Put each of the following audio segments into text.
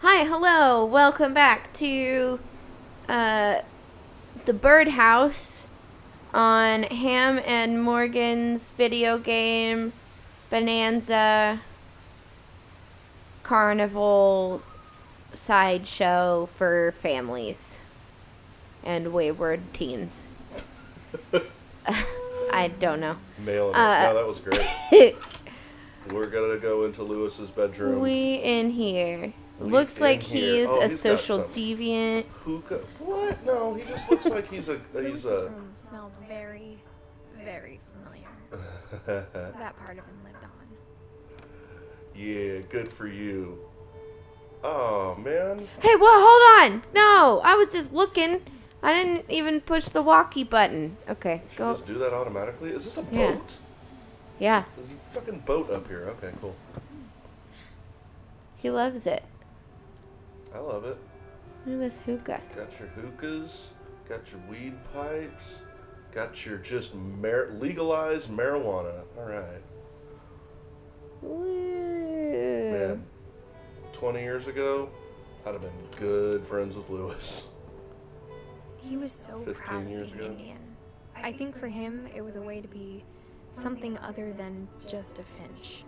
Hi, hello, welcome back to the Birdhouse on Ham and Morgan's video game bonanza carnival sideshow for families and wayward teens. I don't know. Nailing it. No, that was great. We're gonna go into Lewis's bedroom. We in here. We Looks in like here. he's Oh, a he's got social some deviant. Hookah? What? No, he just looks like he's Lewis's room smelled very, very familiar. That part of him lived on. Yeah, good for you. Oh man. Hey, well, hold on. No, I was just looking. I didn't even push the walkie button. Okay, Should go. just do that automatically? Is this a Yeah. boat? Yeah, There's a fucking boat up here. Okay, cool. he loves it. I love it. Look at this hookah. Got your hookahs, got your weed pipes, got your just legalized marijuana. All right. Woo. Man, 20 years ago, I'd have been good friends with Lewis. He was so 15 proud of years being ago. Indian. I think for him, it was a way to be something other than just a Finch.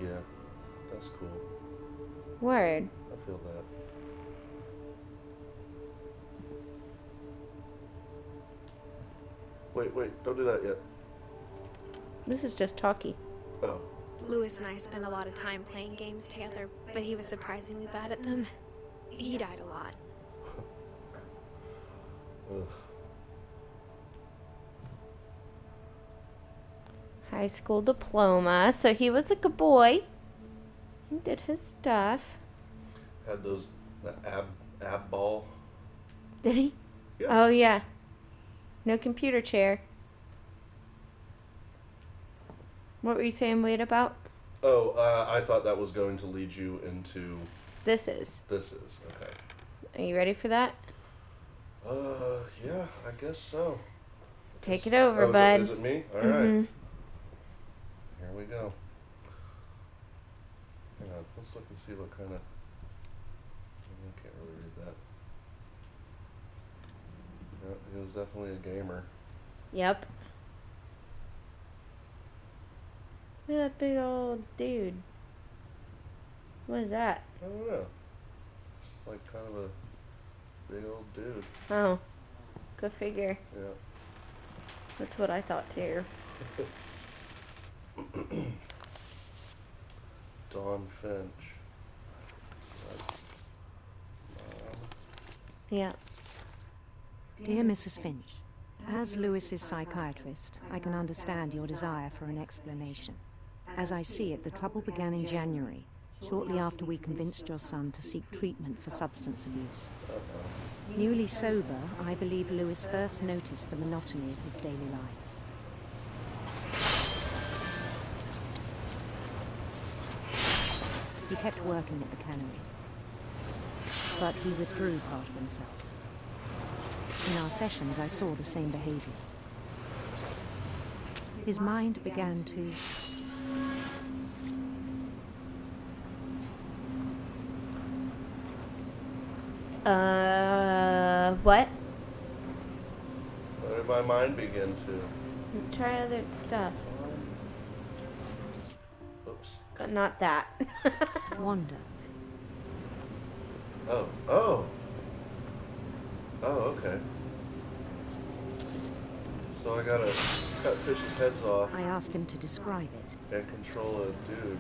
Yeah, that's cool. Word. I feel that. Wait, don't do that yet. This is just talkie. Oh. Lewis and I spent a lot of time playing games together, but he was surprisingly bad at them. He died a lot. Ugh. High school diploma. So he was a good boy. He did his stuff. Had that ab ball. Did he? Yeah. Oh, yeah. No computer chair. What were you saying, wait about? Oh, I thought that was going to lead you into. This is. This is okay. Are you ready for that? Yeah, I guess so. Take it over, Oh, bud. Is it me? All Mhm. right. Here we go. Hang on. Let's look and see what kind of. I can't really read that. Yeah, he was definitely a gamer. Yep. Look at that big old dude. What is that? I don't know. It's like kind of a big old dude. Oh. Go figure. Yeah. That's what I thought too. Dawn Finch. That's, Yeah. Dear Mrs. Finch, as Lewis's psychiatrist, I can understand your desire for an explanation. As I see it, the trouble began in January, shortly after we convinced your son to seek treatment for substance abuse. Newly sober, I believe Lewis first noticed the monotony of his daily life. He kept working at the cannery, but he withdrew part of himself. In our sessions, I saw the same behavior. His mind began to... What? What did my mind begin to? Try other stuff. Oops. Not that. wander. Oh, okay. So I gotta cut fishes' heads off I asked him to describe it. and control a dude.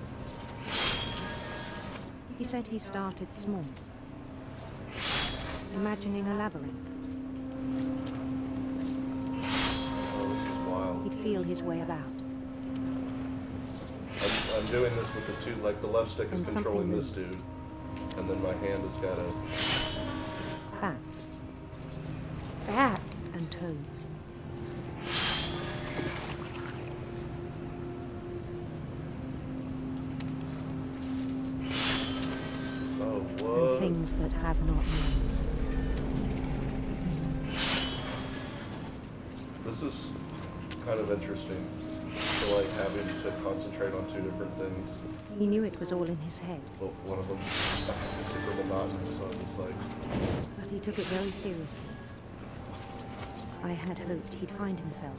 He said he started small, imagining a labyrinth. Oh, this is wild. He'd feel his way about. I'm doing this with the two, like the left stick is And something controlling this moved. dude, and then my hand has got a. Bats Bats. and toads. Oh, And what? things that have not names. This is kind of interesting. So like having to concentrate on two different things. He knew it was all in his head, Well, one of them's super monotonous, so it's like, but he took it very seriously. I had hoped he'd find himself.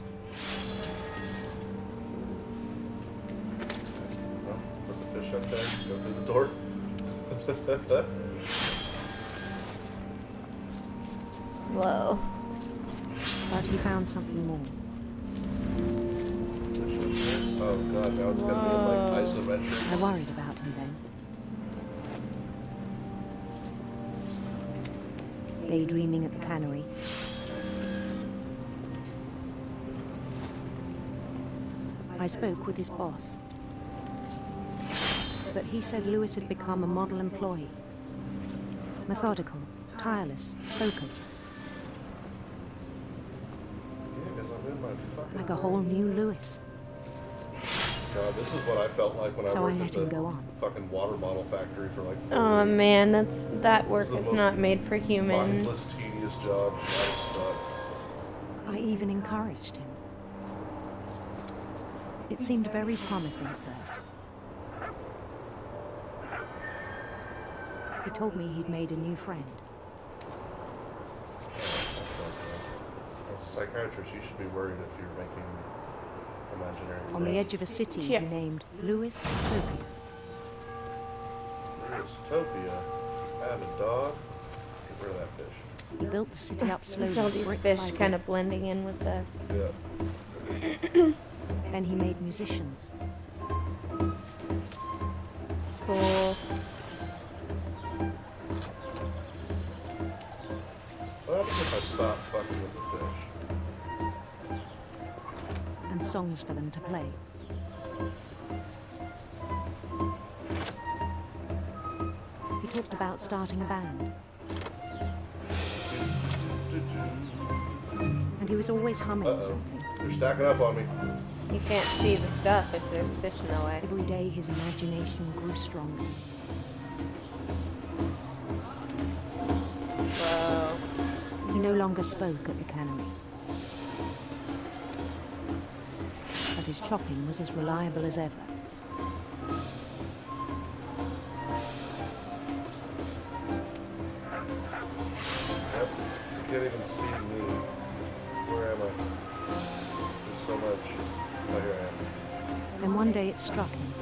well, put the fish up there, go through the door. Whoa. But he found something more. Fish up there. Oh god, now it's gonna be in like isometric. I worried about him then. Daydreaming at the cannery. I spoke with his boss. But he said Lewis had become a model employee. Methodical, tireless, focused. Yeah, because I'm in my fucking Like a whole new Lewis. God, this is what I felt like when So I I worked let at the him go on. fucking water bottle factory for like 4 Oh weeks. man, that work the is most not made for humans. Mindless, tedious job. That sucked. I even encouraged him. It seemed very promising at first. He told me he'd made a new friend. That's not good. As a psychiatrist, you should be worried if you're making imaginary friends. On the edge of a city Yeah. he named Lewis Topia. There's Topia. I have a dog. Get rid of that fish. He built the city up slowly. There's all these brick fish by brick. kind of blending in with the. Yeah. Then he made musicians. Cool. What happens if I stop fucking with the fish? And songs for them to play. He talked about starting a band, and he was always humming Uh-oh. something. They're stacking up on me. You can't see the stuff if there's fish in the way. Every day his imagination grew stronger. Whoa. He no longer spoke at the cannery. But his chopping was as reliable as ever. Yep. You can't even see me. Where am I? There's so much. Oh, here I am. Then one day it struck him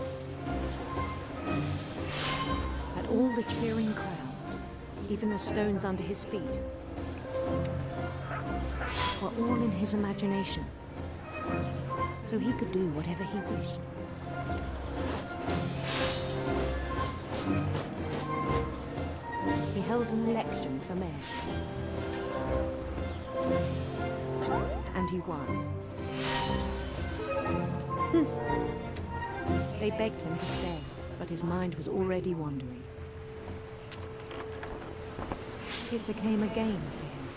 that all the cheering crowds, even the stones under his feet, were all in his imagination, so he could do whatever he wished. He held an election for mayor, and he won. They begged him to stay, but his mind was already wandering. It became a game for him.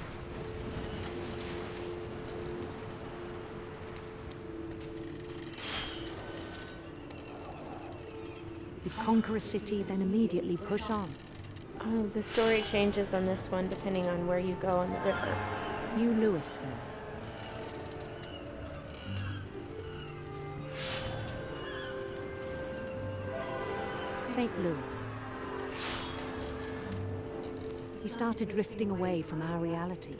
He'd conquer a city, then immediately push on. Oh, the story changes on this one depending on where you go on the river. New Louisville. St. Louis. He started drifting away from our reality.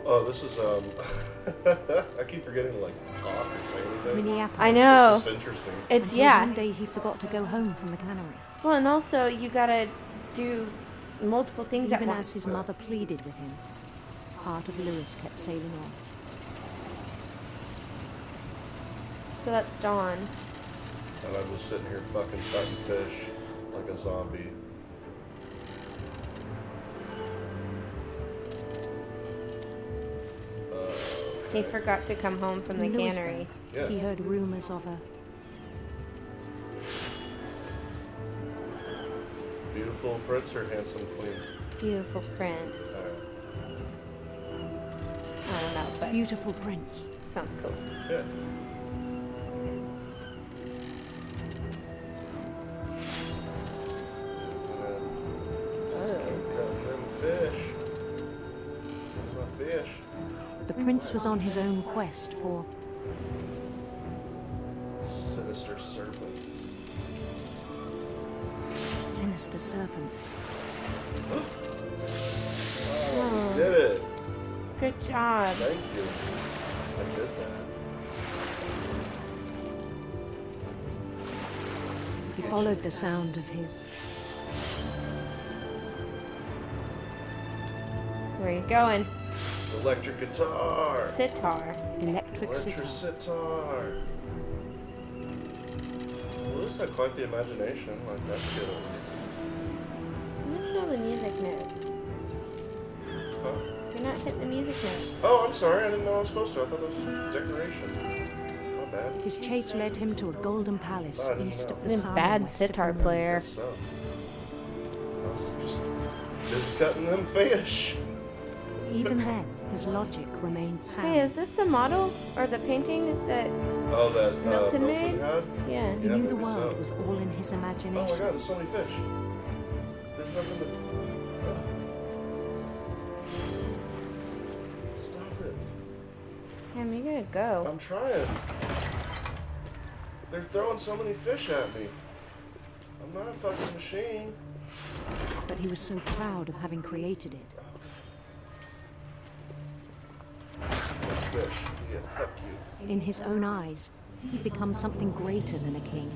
Oh, this is, I keep forgetting to, like, talk or say anything. Minneapolis. I know. This is interesting. It's, Until yeah. One day he forgot to go home from the cannery. Well, and also you gotta do multiple things Even at as once. his mother pleaded with him, part of Lewis kept sailing on. So that's Dawn. And I'm just sitting here fucking cutting fish like a zombie. He forgot to come home from the In Louisville, cannery. Yeah. He heard rumors of a Beautiful prince or handsome queen? Beautiful prince. Alright. I don't know, but beautiful prince. sounds cool. Yeah. Just Oh. keep cutting them fish. Get my fish. The prince was on his own quest for... Sinister serpents. sinister serpents. Oh, you did it. Good job. Thank you. I did that. He followed the sound of his... Where are you going? Electric guitar. Sitar. electric sitar. sitar. Well, at least I quite the imagination. Like, that's good at least. You must know the music notes. Huh? You're not hitting the music notes. Oh, I'm sorry. I didn't know I was supposed to. I thought that was just decoration. My bad. His chase led him to a golden palace I didn't east know. of the He's a sun. bad west of the sitar moon. player. Guess so. I was just cutting them fish. Even then, his logic remained sound. Hey, is this the model or the painting that? Oh, that Milton Milton made? had? Yeah. He Yeah, knew the maybe world so. was all in his Oh my imagination. god, there's so many fish. There's nothing to... Stop it. Cam, you gotta go. I'm trying. They're throwing so many fish at me. I'm not a fucking machine. But he was so proud of having created it. Fish. Yeah, fuck you. In his own eyes, he'd become something greater than a king.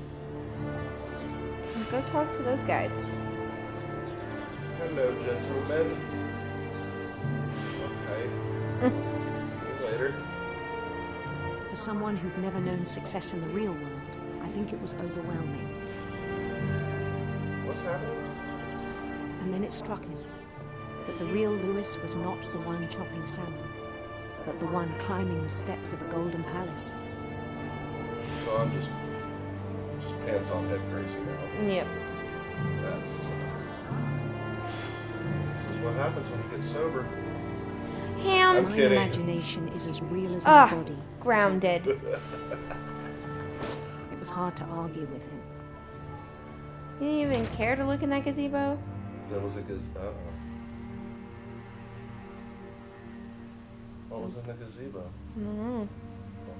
Go talk to those guys. Hello, gentlemen. Okay. See you later. For someone who'd never known success in the real world, I think it was overwhelming. What's happening? And then it struck him that the real Lewis was not the one chopping salmon, but the one climbing the steps of a golden palace. So I'm just pants on head crazy now. Yep. That sucks. This is what happens when you get sober. Ham. I'm My kidding. imagination is as real as my body. Grounded. It was hard to argue with him. You didn't even care to look in that gazebo? That was a gazebo. What was in the gazebo? Mm-hmm. Well,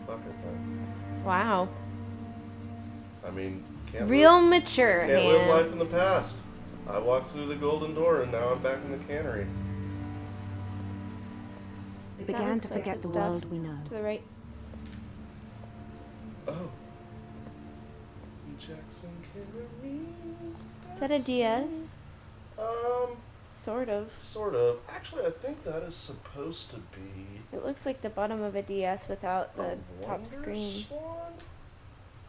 fuck it then. Wow. I mean, can't Real live, mature, can't live Ham. life in the past. I walked through the golden door and now I'm back in the cannery. We That began looks to like forget the the stuff world we know. To the right. Oh. Jackson Canneries. Is that a DS? Sort of. Actually, I think that is supposed to be It looks like the bottom of a DS without the a top Wonder screen. Swan?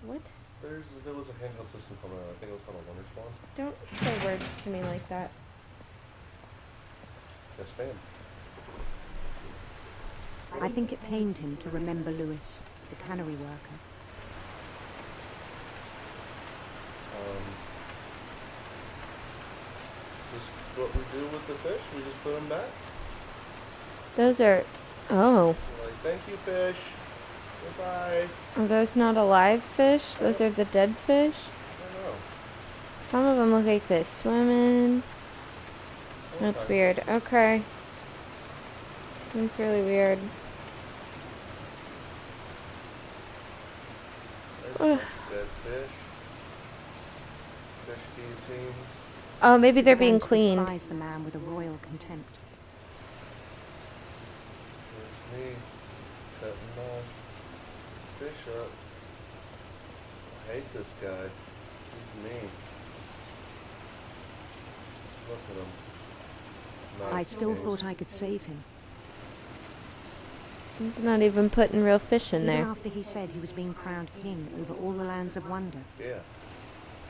What? There was a handheld system coming out. I think it was called a Wonder Swan. Don't say words to me like that. Yes, ma'am. I think it pained him to remember Lewis, the cannery worker. Is this what we do with the fish? We just put them back? Those are. Oh. We're like, thank you, fish. Goodbye. Are those not alive fish? Those are the dead fish? I don't know. Some of them look like they're swimming. That's Okay. weird. Okay. That's really weird. There's dead fish. Fish guillotines. Oh, maybe they're Began being to cleaned. despise the man with a royal contempt. There's me cutting my fish up. I hate this guy. He's mean. Look at him. I Nice still thing. thought I could save him. He's not even putting real fish in Even there. after he said he was being crowned king over all the lands of wonder. Yeah.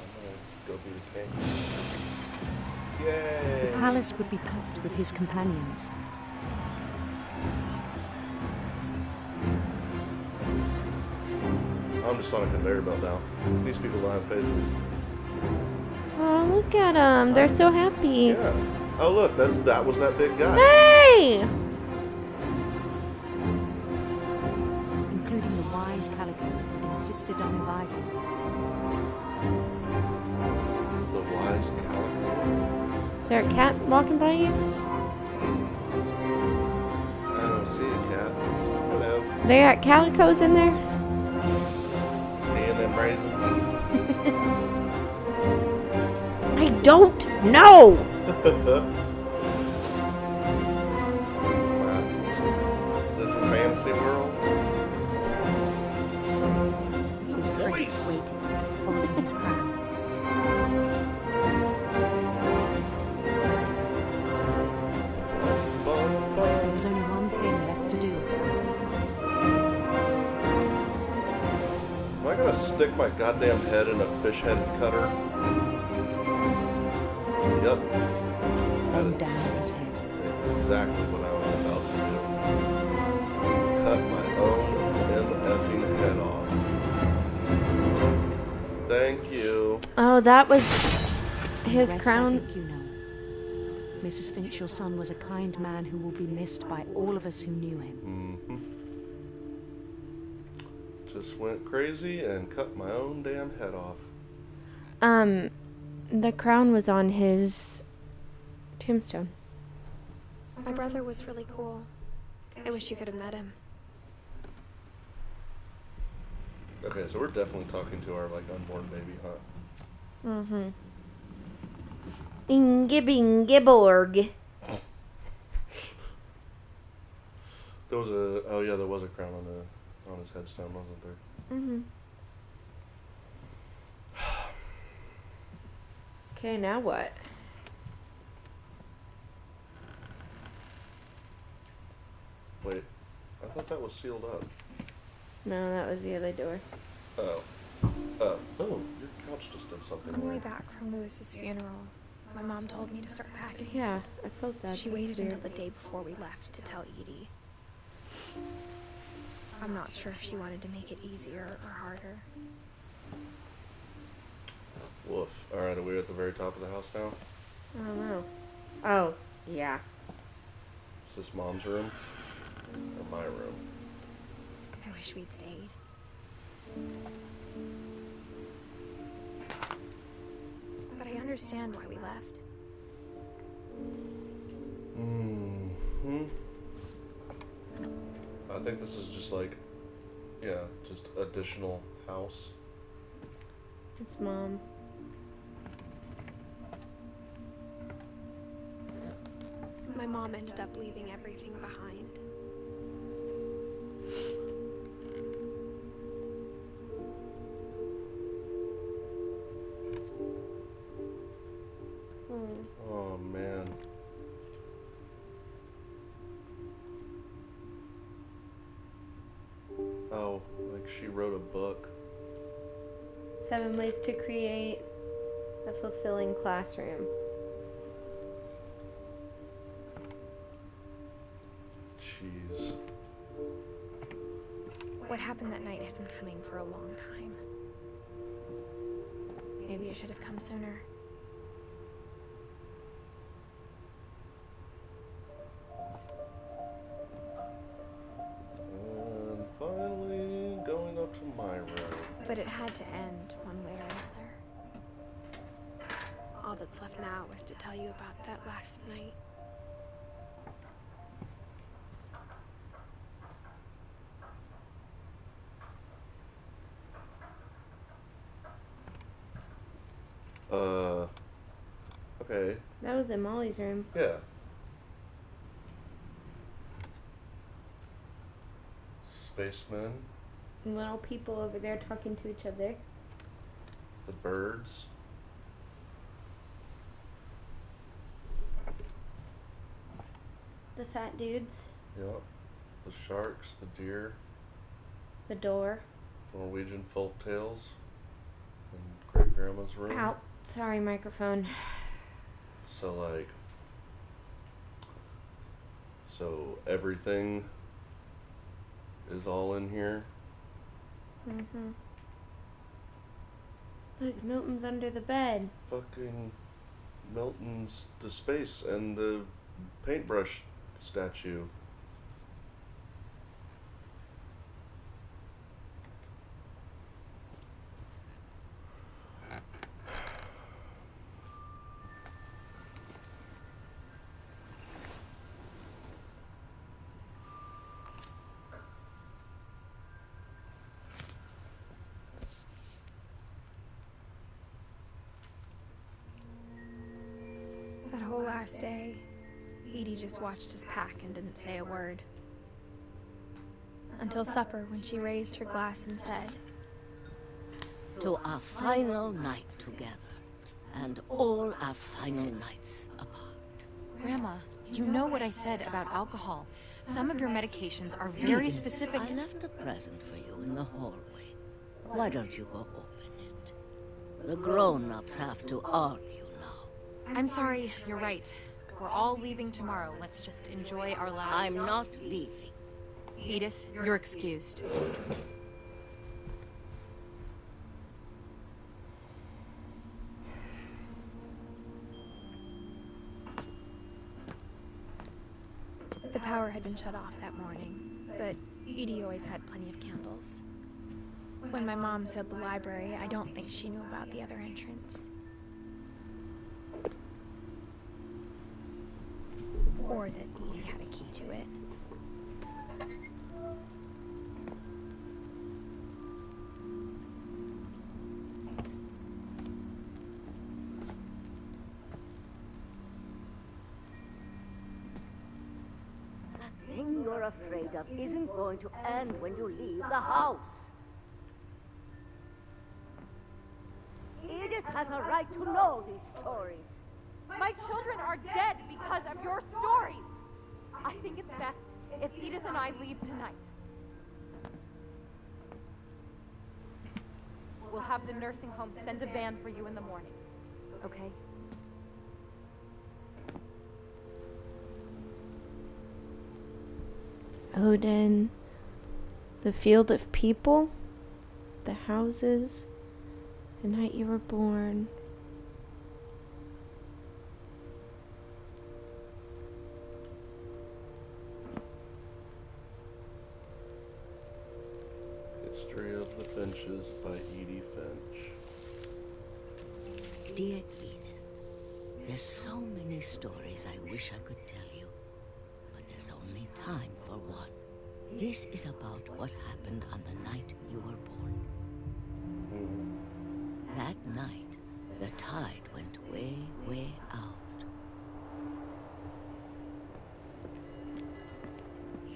I'm gonna go be the king. Yay! The palace would be packed with his companions. I'm just on a conveyor belt now. These people don't have faces. Oh, look at them. They're so happy. Yeah. Oh look, that was that big guy. Hey! Including the wise Calico who insisted on inviting me. The wise calico. Is there a cat walking by you? I don't see you, cat. Hello. They got calicos in there? And them raisins. I don't know. Wow. Is this a fantasy world? It's a His friend voice. waited, holding his crown. There was only one thing left to do. Am I gonna stick my goddamn head in a fish head cutter? Yep. That And is down his head. exactly what I'm about to do. Cut my own MFing head off. Thank you. Oh, that was his The rest I crown. think you know. Mrs. Finch, your son was a kind man who will be missed by all of us who knew him. Just went crazy and cut my own damn head off. The crown was on his tombstone. My brother was really cool. I wish you could have met him. Okay, so we're definitely talking to our, like, unborn baby, huh? Ingibborg. There was a... Oh, yeah, there was a crown on his headstone, wasn't there? Okay, now what? Wait, I thought that was sealed up. No, that was the other door. Oh. Oh, your couch just did something. On the way weird. back from Lewis's funeral, my mom told me to start packing. Yeah, I felt that. She That's waited weird. until the day before we left to tell Edie. I'm not sure if she wanted to make it easier or harder. Woof. Alright, are we at the very top of the house now? I don't know. Oh, yeah. Is this Mom's room? Or my room? I wish we'd stayed. But I understand why we left. I think this is just like, yeah, just additional house. It's Mom. My mom ended up leaving everything behind. Oh, man. Oh, like she wrote a book. 7 ways to create a fulfilling classroom. Jeez. What happened that night had been coming for a long time. Maybe it should have come sooner. And finally going up to my room. But it had to end one way or another. All that's left now is to tell you about that last night. Okay. That was in Molly's room. Yeah. Spacemen. Little people over there talking to each other. The birds. The fat dudes. Yep. The sharks, the deer, The door. Norwegian folk tales, and great grandma's room. Ow. Sorry, microphone. So like, so everything is all in here. Look, Milton's under the bed. Fucking Milton's to space and the paintbrush statue. whole last day, Edie just watched us pack and didn't say a word. Until supper, when she raised her glass and said, To our final night together, and all our final nights apart. Grandma, you know what I said about alcohol. Some of your medications are very specific. I left a present for you in the hallway. Why don't you go open it? The grown-ups have to argue now. I'm sorry, you're right. We're all leaving tomorrow. Let's just enjoy our last... I'm not leaving. Edith, you're excused. the power had been shut off that morning, but Edie always had plenty of candles. When my mom said the library, I don't think she knew about the other entrance. Or that Edie had a key to it. The thing you're afraid of isn't going to end when you leave the house. Edith has a right to know these stories. My children are dead because of your stories. I think it's best if Edith and I leave tonight. We'll have the nursing home send a van for you in the morning. Okay? Odin, the field of people, the houses, the night you were born. History of the Finches by Edith Finch. Dear Edith, there's so many stories I wish I could tell you, but there's only time for one. This is about what happened on the night you were born. That night, the tide went way, way out.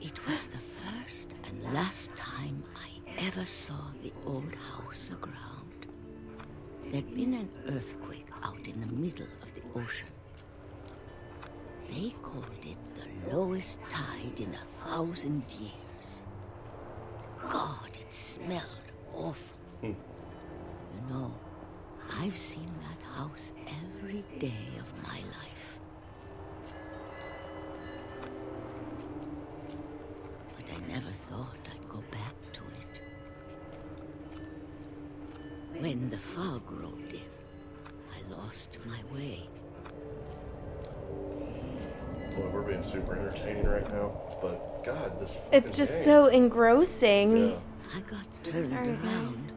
It was the first and last time I ever saw the old house aground. There'd been an earthquake out in the middle of the ocean. They called it the lowest tide in 1,000 years. God, it smelled awful. You know, I've seen that house every day of my life. But I never thought I'd go back to it. When the fog rolled in, I lost my way. Boy, we're being super entertaining right now, but God, this fucking It's just game. so engrossing. Yeah, I got turned Sorry, around. guys.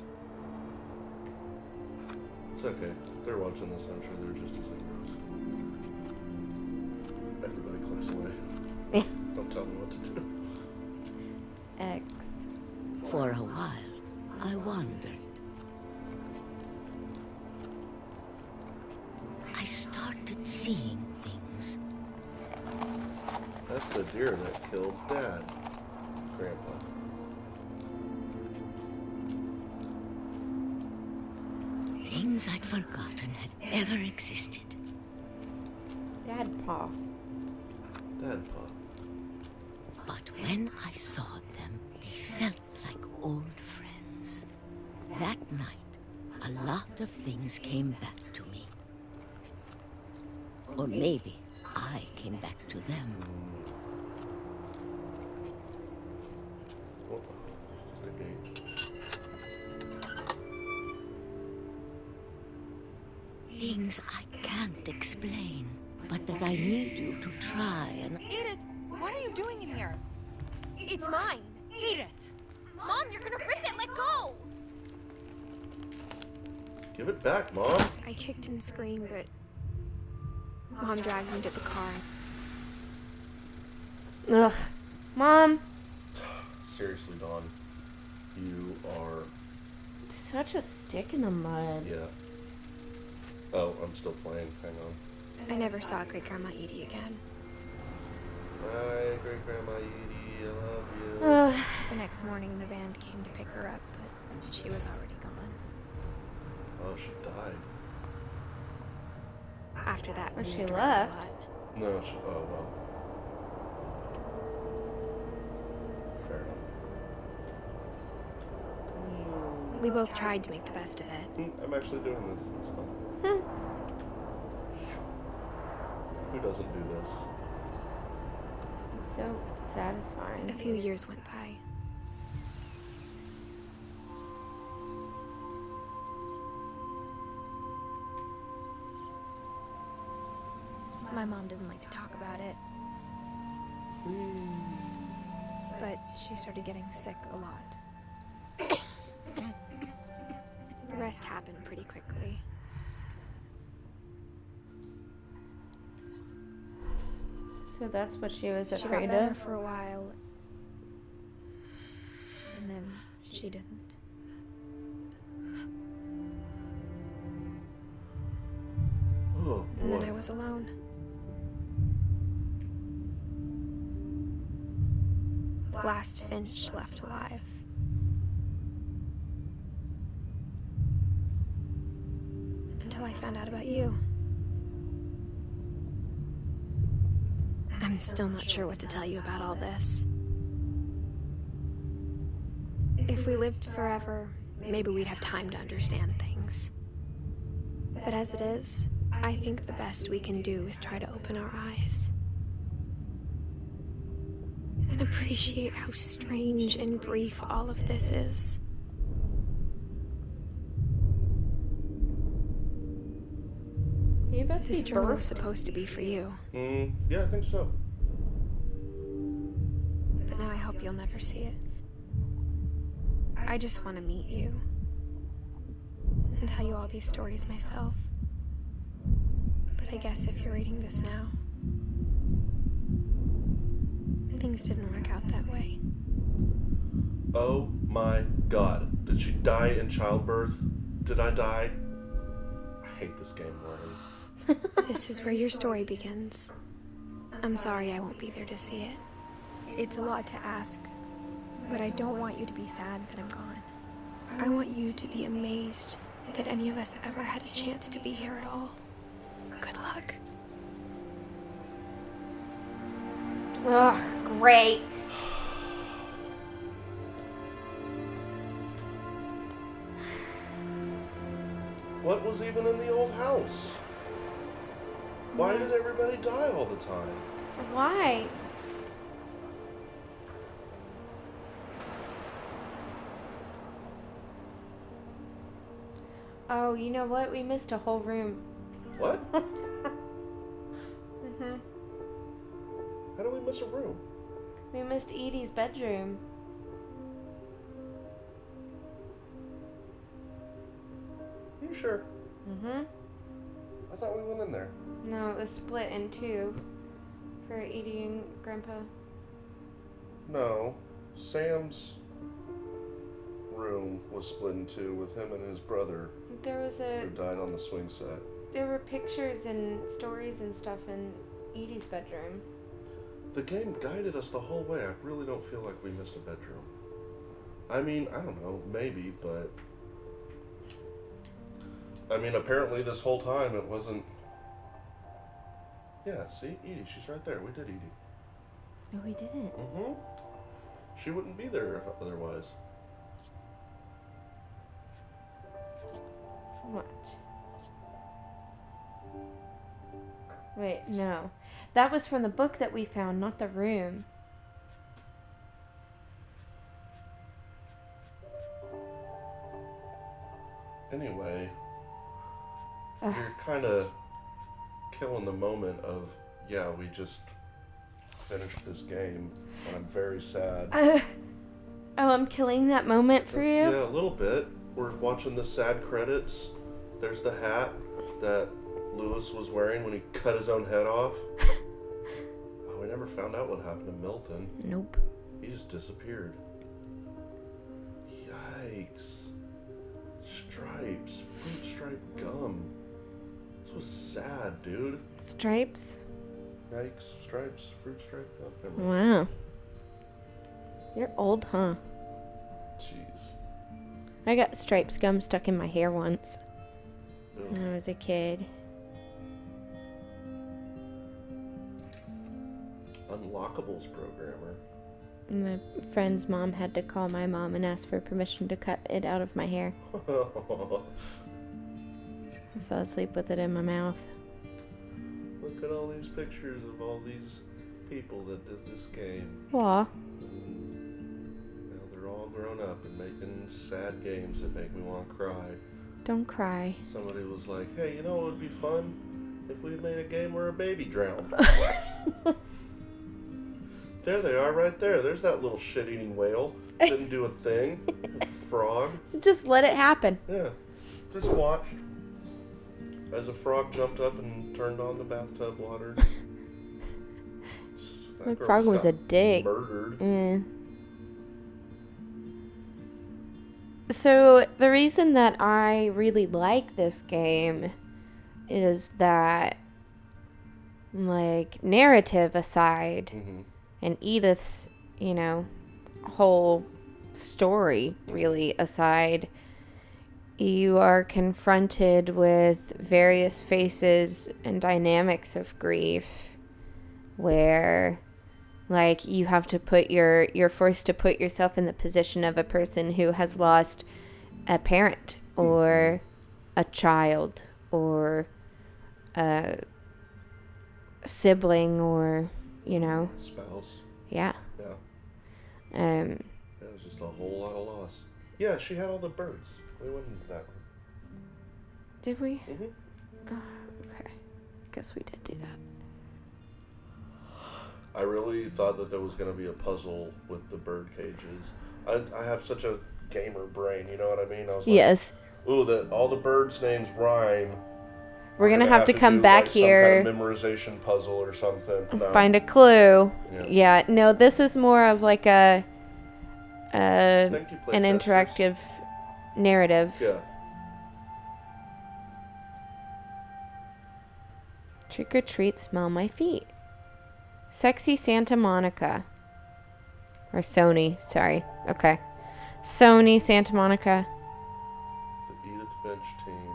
it's okay. If they're watching this, I'm sure they're just as engrossed. Everybody clicks away. Yeah. Don't tell me what to do. X. For a while, I wandered. I started seeing things. That's the deer that killed Dad, Grandpa. Things I'd forgotten had ever existed. Dad paw. Dad, Pa. But when I saw them, they felt like old friends. That night, a lot of things came back to me. Or maybe I came back to them. Oh, it's just a gate. Things I can't explain, but that I need you to try and... Edith, what are you doing in here? It's mine. Edith! Mom, you're gonna rip it. Let go. Give it back, Mom. I kicked and screamed, but Mom dragged me to the car. Ugh. Mom, Seriously, Dawn. You are... such a stick in the mud. Yeah. Oh, I'm still playing. Hang on. I never saw Great Grandma Edie again. Bye, Great Grandma Edie. I love you. The next morning, the band came to pick her up, but she was already gone. Oh, she died. After that, we Or she moved around a left. lot. No, she. Oh, well. Fair enough. We both tried to make the best of it. I'm actually doing this. It's fun. Who doesn't do this? It's so satisfying. A few years went by. My mom didn't like to talk about it. But she started getting sick a lot. The rest happened pretty quickly. So that's what she was She got afraid better of? for a while. And then she didn't. Oh, And then boy. I was alone. The last Finch left alive. Until I found out about you. I'm still not sure what to tell you about all this. If we lived forever, maybe we'd have time to understand things. But as it is, I think the best we can do is try to open our eyes. And appreciate how strange and brief all of this is. You about to This be journal was birthed? supposed to be for you, Yeah, I think so. but now I hope you'll never see it. I just want to meet you and tell you all these stories myself. But I guess if you're reading this now, things didn't work out that way. Oh my god. Did she die in childbirth? Did I die? I hate this game, Lauren. This is where your story begins. I'm sorry I won't be there to see it. It's a lot to ask, but I don't want you to be sad that I'm gone. I want you to be amazed that any of us ever had a chance to be here at all. Good luck. Ugh, great. What was even in the old house? Why did everybody die all the time? Why? Oh, you know what? We missed a whole room. What? How do we miss a room? We missed Edie's bedroom. You sure? I thought we went in there. No, it was split in two for Edie and Grandpa. No. Sam's room was split in two with him and his brother There was who died on the swing set. there were pictures and stories and stuff in Edie's bedroom. The game guided us the whole way. I really don't feel like we missed a bedroom. I mean, I don't know, maybe, but... I mean, apparently this whole time it wasn't... Yeah, see? Edie, she's right there. We did Edie. No, we didn't. She wouldn't be there if otherwise. Watch. Wait, no. That was from the book that we found, not the room. Anyway, you're kind of killing the moment of, yeah, we just finished this game, and I'm very sad. Oh, I'm killing that moment for you? Yeah, a little bit. We're watching the sad credits. There's the hat that Lewis was wearing when he cut his own head off. Oh, we never found out what happened to Milton. Nope. He just disappeared. Yikes. Stripes. Fruit stripe gum. This was sad, dude. Stripes? Yikes. Stripes. Fruit stripe. Oh, never mind. Wow. You're old, huh? Jeez. I got Stripes gum stuck in my hair once Ugh. when I was a kid. Unlockables programmer. And my friend's mom had to call my mom and ask for permission to cut it out of my hair. I fell asleep with it in my mouth. Look at all these pictures of all these people that did this game. Aw. Now they're all grown up and making sad games that make me want to cry. Don't cry. Somebody was like, hey, you know what would be fun? If we made a game where a baby drowned. There they are right there. There's that little shit-eating whale. Didn't do a thing. Frog. Just let it happen. Yeah. Just watch. As a frog jumped up and turned on the bathtub water. That The girl frog just was a got dick. Murdered. So the reason that I really like this game is that, like, narrative aside, Mm-hmm. and Edith's, whole story really aside, you are confronted with various phases and dynamics of grief where, like, you have to you're forced to put yourself in the position of a person who has lost a parent or a child or a sibling or, Spouse. yeah. Yeah. Um, It was just a whole lot of loss. Yeah, she had all the birds. We went into that one. did we? Mm-hmm. Oh, okay. Guess we did do that. I really thought that there was going to be a puzzle with the bird cages. I have such a gamer brain, you know what I mean? I was like, Yes. ooh, all the birds' names rhyme. We're gonna have to come do, back like, here. Some kind of memorization puzzle or something. No. Find a clue. Yeah. Yeah. No, this is more of like Think you play an Tetris? interactive narrative. Yeah. Trick or treat, smell my feet. Sexy Santa Monica. Or Sony, sorry. Okay. Sony Santa Monica. The Edith Finch team.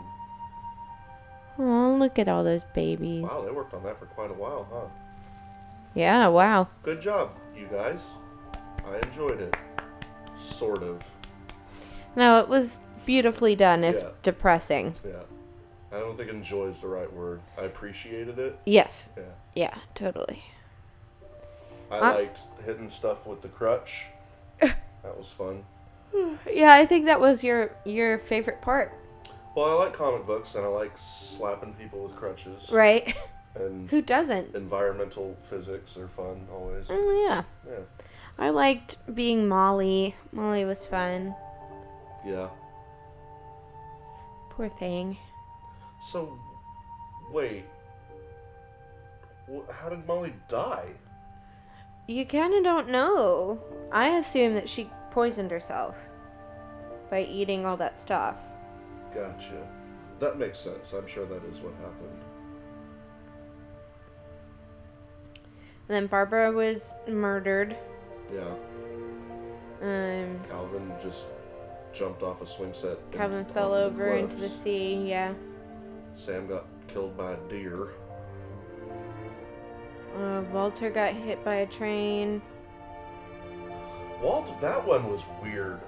Oh, look at all those babies. Wow, they worked on that for quite a while, huh? Yeah, wow. Good job, you guys. I enjoyed it. Sort of. No, it was beautifully done, if Yeah. depressing. Yeah. I don't think enjoy is the right word. I appreciated it. Yes. Yeah. Yeah, totally. I liked hitting stuff with the crutch. That was fun. Yeah, I think that was your favorite part. Well, I like comic books and I like slapping people with crutches. Right? And Who doesn't? environmental physics are fun always. Oh, yeah. Yeah. I liked being Molly. Molly was fun. Yeah. Poor thing. So, wait. How did Molly die? You kind of don't know. I assume that she poisoned herself by eating all that stuff. Gotcha. That makes sense. I'm sure that is what happened. And then Barbara was murdered. Yeah. Calvin just jumped off a swing set. Calvin fell over into the sea, yeah. Sam got killed by a deer. Walter got hit by a train. Walt, that one was weird.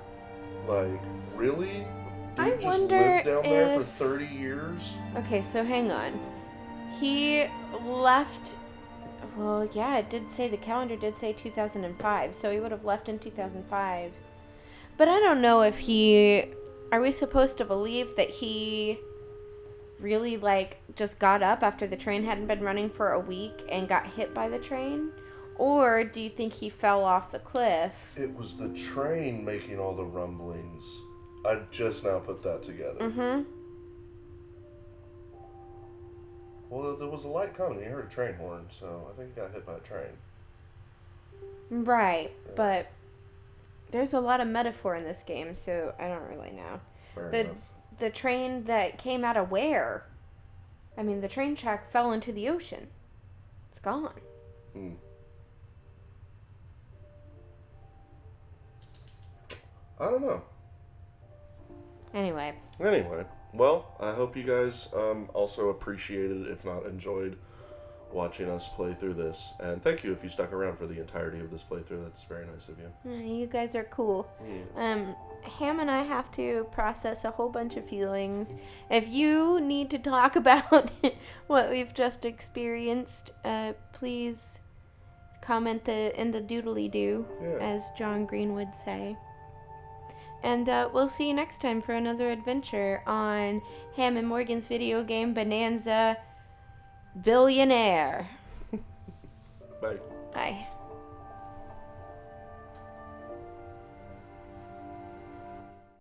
Like, really? Dude I just wonder lived down there for if- 30 years? Okay, so hang on. He left. Well, yeah, it did say, the calendar did say 2005, so he would have left in 2005. But I don't know if are we supposed to believe that he really, like, just got up after the train hadn't been running for a week and got hit by the train? Or do you think he fell off the cliff? It was the train making all the rumblings. I just now put that together. Mm-hmm. Well, there was a light coming. You heard a train horn, so I think he got hit by a train. Right, but there's a lot of metaphor in this game, so I don't really know. Fair The enough. the train that came out of where? I mean, the train track fell into the ocean. It's gone. I don't know. Anyway, well, I hope you guys also appreciated, if not enjoyed, watching us play through this. And thank you if you stuck around for the entirety of this playthrough. That's very nice of you. you guys are cool. Ham and I have to process a whole bunch of feelings. If you need to talk about what we've just experienced, please comment in the doodly-doo, as John Green would say. And we'll see you next time for another adventure on Ham and Morgan's video game Bonanza Billionaire. Bye. Bye.